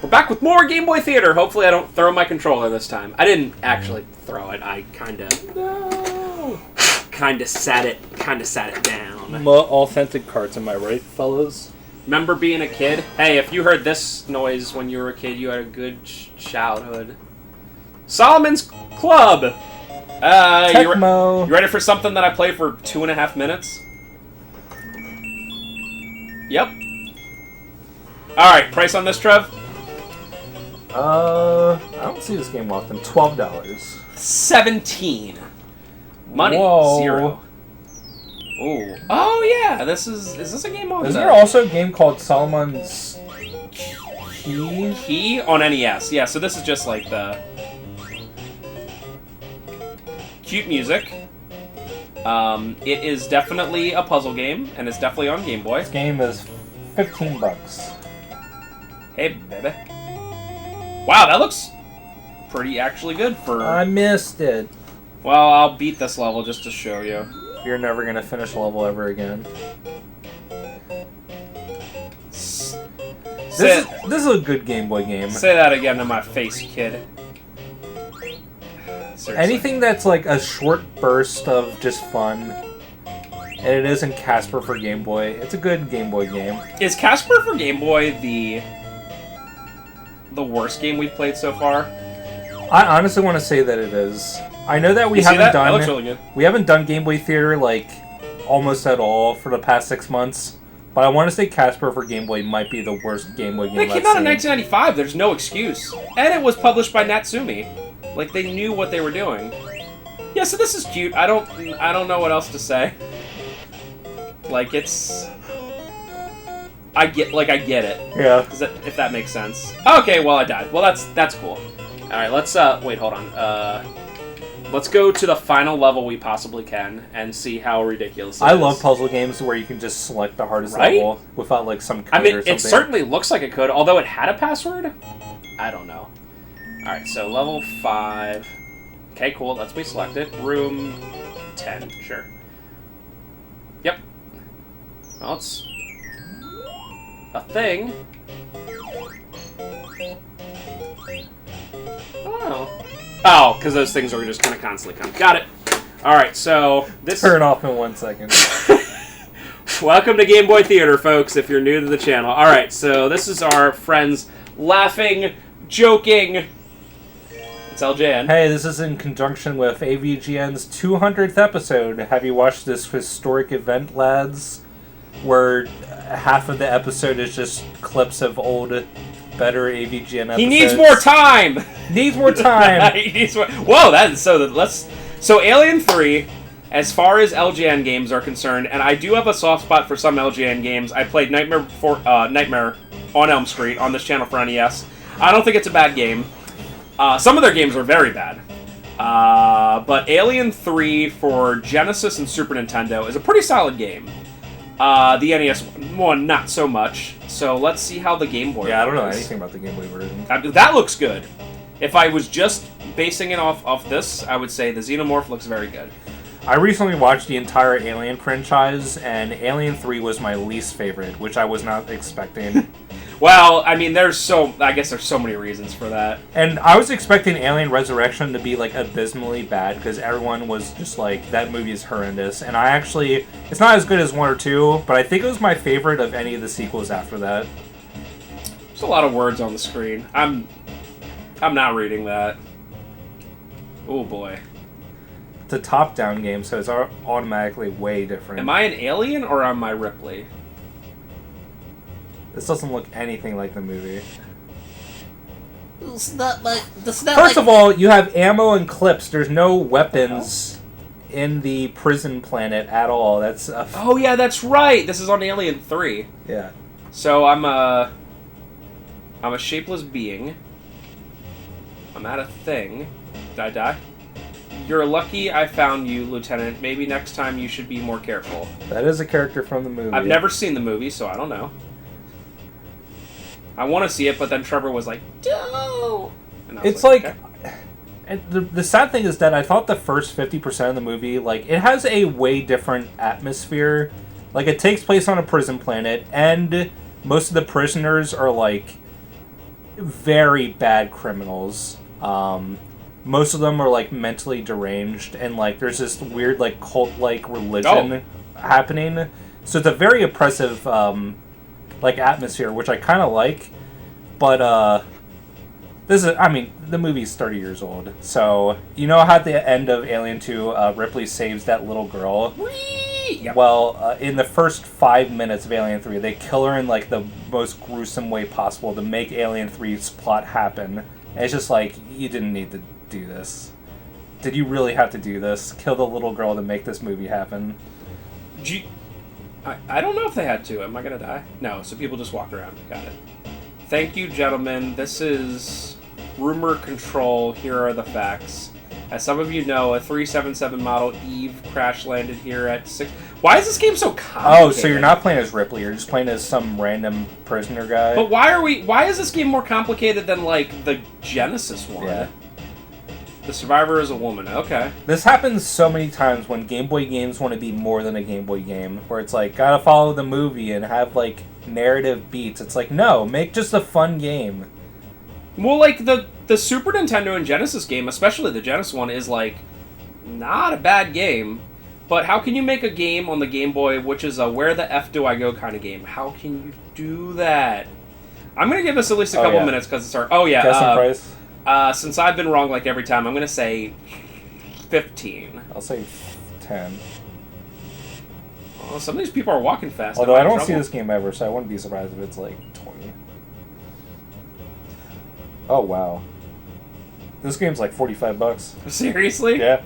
We're back with more Game Boy Theater. Hopefully I don't throw my controller this time. I didn't actually throw it. I kind of sat it down. Authentic carts, am I right, fellas? Remember being a kid? Hey, if you heard this noise when you were a kid, you had a good childhood. Solomon's Club! Tecmo. You ready for something that I played for 2.5 minutes? Yep. Alright, price on this, Trev? I don't see this game often. $12. 17. Money, Whoa. 0. Ooh. Oh yeah, is this a game on Isn't there also a game called Solomon's Key on NES? Yeah, so this is just like the cute music. It is definitely a puzzle game, and it's definitely on Game Boy. This game is $15. Hey, baby. Wow, that looks pretty actually good for... I missed it. Well, I'll beat this level just to show you. You're never gonna finish a level ever again. This is a good Game Boy game. Say that again to my face, kid. Seriously. Anything that's like a short burst of just fun, and it isn't Casper for Game Boy, it's a good Game Boy game. Is Casper for Game Boy the worst game we've played so far? I honestly want to say that it is. I know that we haven't that? done. That looks really good. We haven't done Game Boy Theater like almost at all for the past 6 months. But I want to say Casper for Game Boy might be the worst Game Boy game. It came out in 1995. There's no excuse, and it was published by Natsumi. Like they knew what they were doing. Yeah, so this is cute. I don't know what else to say. Like it's. I get it. Yeah. If that makes sense. Okay, well I died. Well that's cool. All right, let's wait. Hold on. Let's go to the final level we possibly can and see how ridiculous it is. I love puzzle games where you can just select the hardest level without like some code or something. It certainly looks like it could, although it had a password. I don't know. All right, so level 5. Okay, cool. Let's select it. Room 10. Sure. Yep. Well, it's a thing. Oh, because those things are just going to constantly come. Got it. All right, so this... Turn off in 1 second. Welcome to Game Boy Theater, folks, if you're new to the channel. All right, so this is our friends laughing, joking. It's LJN. Hey, this is in conjunction with AVGN's 200th episode. Have you watched this historic event, lads? Where half of the episode is just clips of old... better AVGN episodes. He needs more time! Needs more time! He needs more... Whoa, that is so... So Alien 3, as far as LGN games are concerned, and I do have a soft spot for some LGN games. I played Nightmare on Elm Street on this channel for NES. I don't think it's a bad game. Some of their games are very bad. But Alien 3 for Genesis and Super Nintendo is a pretty solid game. The NES one, not so much. So let's see how the Game Boy. Yeah, I don't know anything about the Game Boy version. That looks good. If I was just basing it off this, I would say the Xenomorph looks very good. I recently watched the entire Alien franchise, and Alien 3 was my least favorite, which I was not expecting. Well, I mean, I guess there's so many reasons for that. And I was expecting Alien Resurrection to be, like, abysmally bad, because everyone was just like, that movie is horrendous. And I actually, it's not as good as 1 or 2, but I think it was my favorite of any of the sequels after that. There's a lot of words on the screen. I'm not reading that. Oh, boy. It's a top-down game, so it's automatically way different. Am I an alien, or am I Ripley? This doesn't look anything like the movie. It's not like... First of all, you have ammo and clips. There's no weapons in the prison planet at all. That's oh, yeah, that's right. This is on Alien 3. Yeah. So I'm a shapeless being. I'm at a thing. Did I die? You're lucky I found you, Lieutenant. Maybe next time you should be more careful. That is a character from the movie. I've never seen the movie, so I don't know. I want to see it, but then Trevor was like, "No." It's like, okay. And the sad thing is that I thought the first 50% of the movie, like, it has a way different atmosphere. Like, it takes place on a prison planet, and most of the prisoners are, like, very bad criminals. Most of them are like mentally deranged, and like there's this weird like cult-like religion happening. So it's a very oppressive like atmosphere, which I kind of like. But this is, I mean, the movie's 30 years old, so you know how at the end of Alien 2, Ripley saves that little girl. Yep. Well, in the first 5 minutes of Alien 3, they kill her in like the most gruesome way possible to make Alien 3's plot happen. And it's just like, you didn't need to do this. Did you really have to do this? Kill the little girl to make this movie happen? I don't know if they had to. Am I gonna die? No, so people just walk around. Got it. Thank you, gentlemen. This is Rumor Control. Here are the facts. As some of you know, a 377 model Eve crash landed here at 6... Why is this game so complicated? Oh, so you're not playing as Ripley, you're just playing as some random prisoner guy? But why is this game more complicated than, like, the Genesis one? Yeah. The survivor is a woman. Okay. This happens so many times when Game Boy games want to be more than a Game Boy game, where it's like, gotta follow the movie and have, like, narrative beats. It's like, no, make just a fun game. Well, like, the Super Nintendo and Genesis game, especially the Genesis one, is, like, not a bad game. But how can you make a game on the Game Boy which is a where the F do I go kind of game? How can you do that? I'm going to give this at least a couple minutes because it's our... Oh, yeah. Guessing price? Since I've been wrong, like, every time, I'm going to say 15. I'll say 10. Well, some of these people are walking fast. Although I don't see this game ever, so I wouldn't be surprised if it's, like, 20. Oh, wow. This game's like $45. Seriously? Yeah.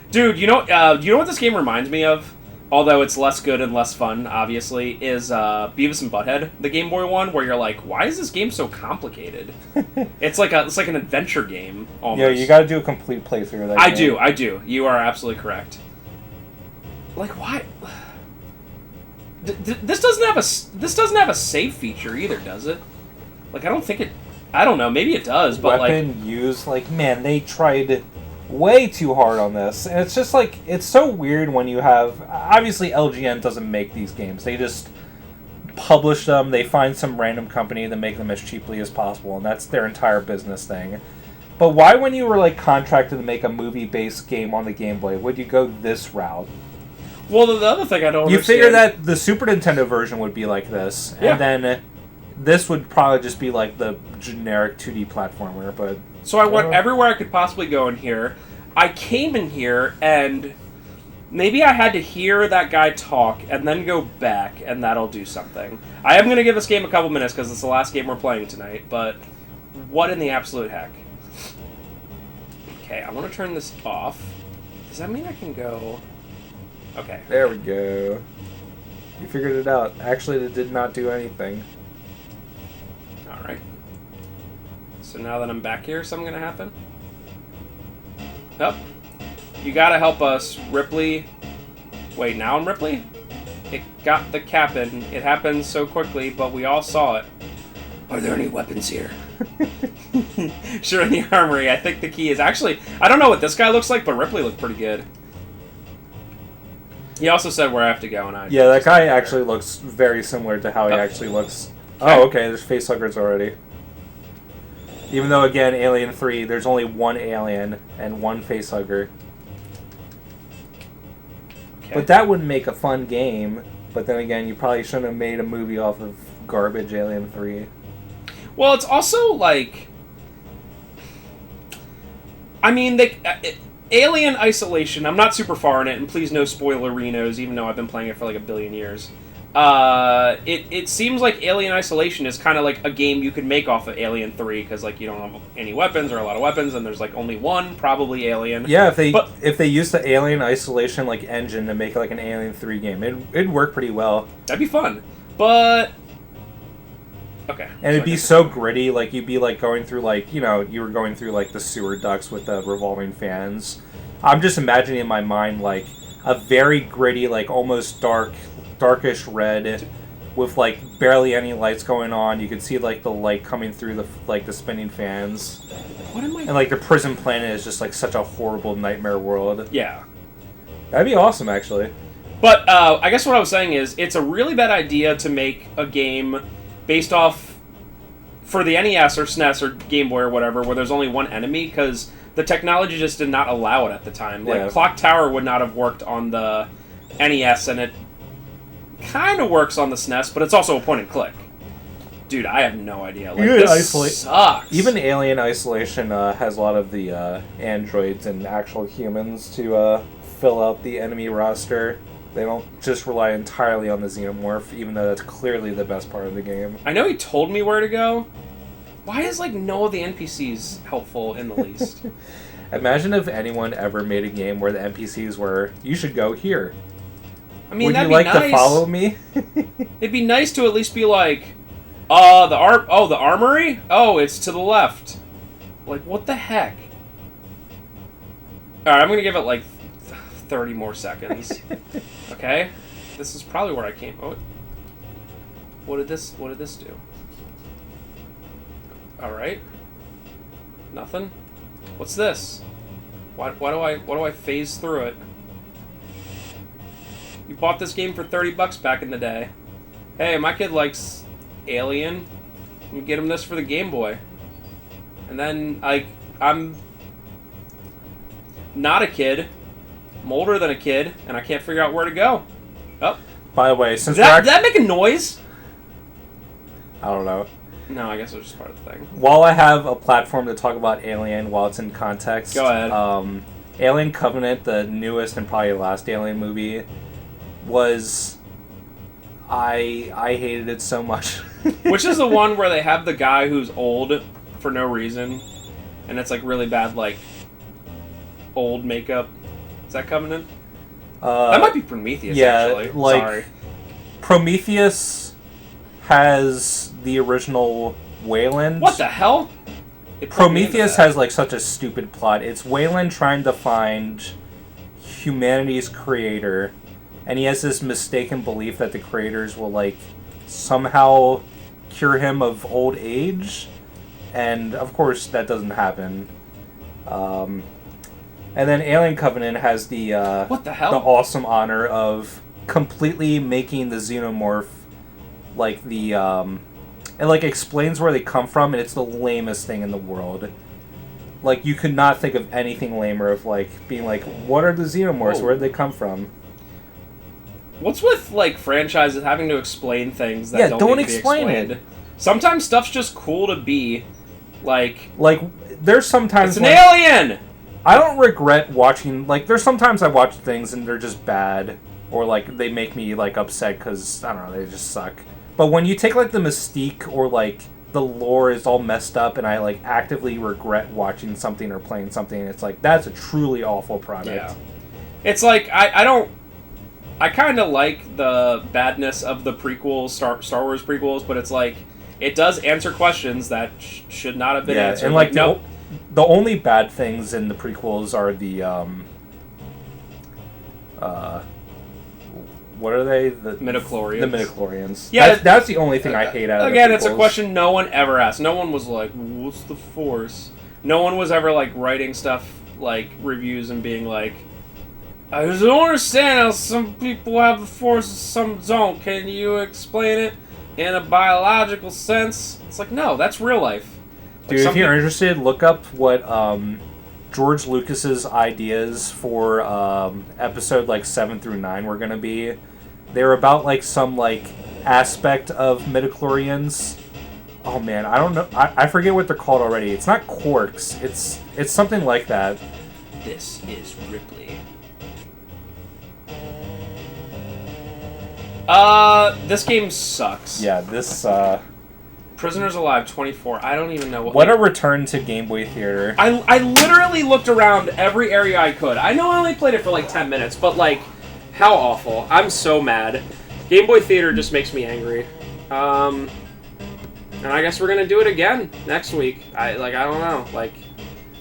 Dude, you know what this game reminds me of? Although it's less good and less fun, obviously, is Beavis and Butthead, the Game Boy one, where you're like, why is this game so complicated? It's like an adventure game, almost. Yeah, you gotta do a complete playthrough of that game. I do. You are absolutely correct. Like, why? This doesn't have a save feature either, does it? Like, I don't think it... I don't know, maybe it does, but Weapon use, like, man, they tried way too hard on this. And it's just, like, it's so weird when you have... Obviously, LGN doesn't make these games. They just publish them, they find some random company to make them as cheaply as possible, and that's their entire business thing. But why, when you were, like, contracted to make a movie-based game on the Game Boy, would you go this route? Well, the other thing I don't understand... You figure that the Super Nintendo version would be like this, and then... This would probably just be like the generic 2D platformer, but... So I went everywhere I could possibly go in here. I came in here, and maybe I had to hear that guy talk, and then go back, and that'll do something. I am going to give this game a couple minutes, because it's the last game we're playing tonight, but what in the absolute heck? Okay, I want to turn this off. Does that mean I can go... Okay. There we go. You figured it out. Actually, it did not do anything. Alright. So now that I'm back here, something gonna happen? Oh. You gotta help us, Ripley. Wait, now I'm Ripley? It got the cap in. It happened so quickly, but we all saw it. Are there any weapons here? Sure, in the armory. I think the key is... Actually, I don't know what this guy looks like, but Ripley looked pretty good. He also said where I have to go, and I... Yeah, that guy actually looks very similar to how he actually looks... Oh, okay, there's facehuggers already. Even though, again, Alien 3, there's only one alien and one facehugger. Okay. But that wouldn't make a fun game. But then again, you probably shouldn't have made a movie off of garbage Alien 3. Well, it's also, like... I mean, Alien Isolation, I'm not super far in it, and please no spoilerinos, even though I've been playing it for like a billion years. It seems like Alien Isolation is kind of like a game you could make off of Alien 3, because like you don't have any weapons or a lot of weapons, and there's like only one, probably Alien. Yeah, if they used the Alien Isolation like engine to make like an Alien 3 game, it'd work pretty well. That'd be fun, but okay. And it'd be so gritty, like you'd be like going through like, you know, you were going through like the sewer ducts with the revolving fans. I'm just imagining in my mind like a very gritty, like almost darkish red with like barely any lights going on. You could see like the light coming through the spinning fans. What am I? And like the prison planet is just like such a horrible nightmare world. Yeah. That'd be awesome, actually. But I guess what I was saying is it's a really bad idea to make a game based off for the NES or SNES or Game Boy or whatever, where there's only one enemy, because the technology just did not allow it at the time. Like, Clock Tower would not have worked on the NES, and it kind of works on the SNES, but it's also a point and click. Dude, I have no idea. Like, this sucks. Even Alien Isolation has a lot of the androids and actual humans to fill out the enemy roster. They don't just rely entirely on the xenomorph, even though that's clearly the best part of the game. I know he told me where to go. Why is, like, no of the NPCs helpful in the least? Imagine if anyone ever made a game where the NPCs were, you should go here. I mean, would that'd you like be nice. to follow me? It'd be nice to at least be like, the armory? Oh, it's to the left. Like, what the heck? Alright, I'm gonna give it, like, 30 more seconds. Okay? This is probably where I came... Oh. What did this do? Alright. Nothing? What's this? Why do I phase through it? You bought this game for $30 back in the day. Hey, my kid likes Alien. Let me get him this for the Game Boy. And then, I'm not a kid. I'm older than a kid, and I can't figure out where to go. Oh. By the way, since did that make a noise? I don't know. No, I guess it was just part of the thing. While I have a platform to talk about Alien while it's in context... Go ahead. Alien Covenant, the newest and probably last Alien movie, was... I hated it so much. Which is the one where they have the guy who's old for no reason, and it's, like, really bad, like, old makeup. Is that Covenant? That might be Prometheus, actually. Like, sorry. Prometheus has the original Wayland. What the hell? Prometheus has, like, such a stupid plot. It's Wayland trying to find humanity's creator, and he has this mistaken belief that the creators will, like, somehow cure him of old age, and, of course, that doesn't happen. And then Alien Covenant has the what the hell? The awesome honor of completely making the xenomorph like the it like explains where they come from, and it's the lamest thing in the world. Like, you could not think of anything lamer of, like, being like, what are the xenomorphs? Whoa. Where did they come from? What's with, like, franchises having to explain things that don't need to be explained? It. Sometimes stuff's just cool to be, like... Like, there's sometimes... It's an alien! I don't regret watching... Like, there's sometimes I watch things and they're just bad. Or, like, they make me, like, upset because, I don't know, they just suck. But when you take, like, the mystique or, like, the lore is all messed up and I, like, actively regret watching something or playing something, it's like, that's a truly awful product. Yeah. It's like, I kind of like the badness of the prequels, Star Wars prequels, but it's like, it does answer questions that should not have been answered. And, like, nope. The only bad things in the prequels are the, what are they? The midichlorians. The midichlorians. Yeah, that's the only thing I hate out of again, the prequels. it's a question no one ever asked. No one was like, what's the Force? No one was ever, like, writing stuff, like, reviews and being like, I just don't understand how some people have the Force and some don't. Can you explain it in a biological sense? It's like, no, that's real life. Dude, if you're interested, look up what George Lucas's ideas for episode, like, 7 through 9 were going to be. They were about, like, some, like, aspect of midichlorians. Oh, man, I don't know. I forget what they're called already. It's not quarks. It's something like that. This is Ripley. This game sucks. Yeah, this, Prisoners Alive 24. I don't even know what... What a return to Game Boy Theater. I literally looked around every area I could. I know I only played it for like 10 minutes, but, like, how awful. I'm so mad. Game Boy Theater just makes me angry. And I guess we're gonna do it again next week. I don't know. Like,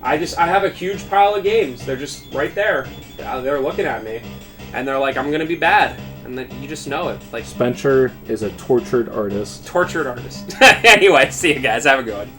I have a huge pile of games. They're just right there. They're looking at me. And they're like, I'm gonna be bad. And then you just know it. Like, Spencer is a tortured artist. Tortured artist. Anyway, see you guys. Have a good one.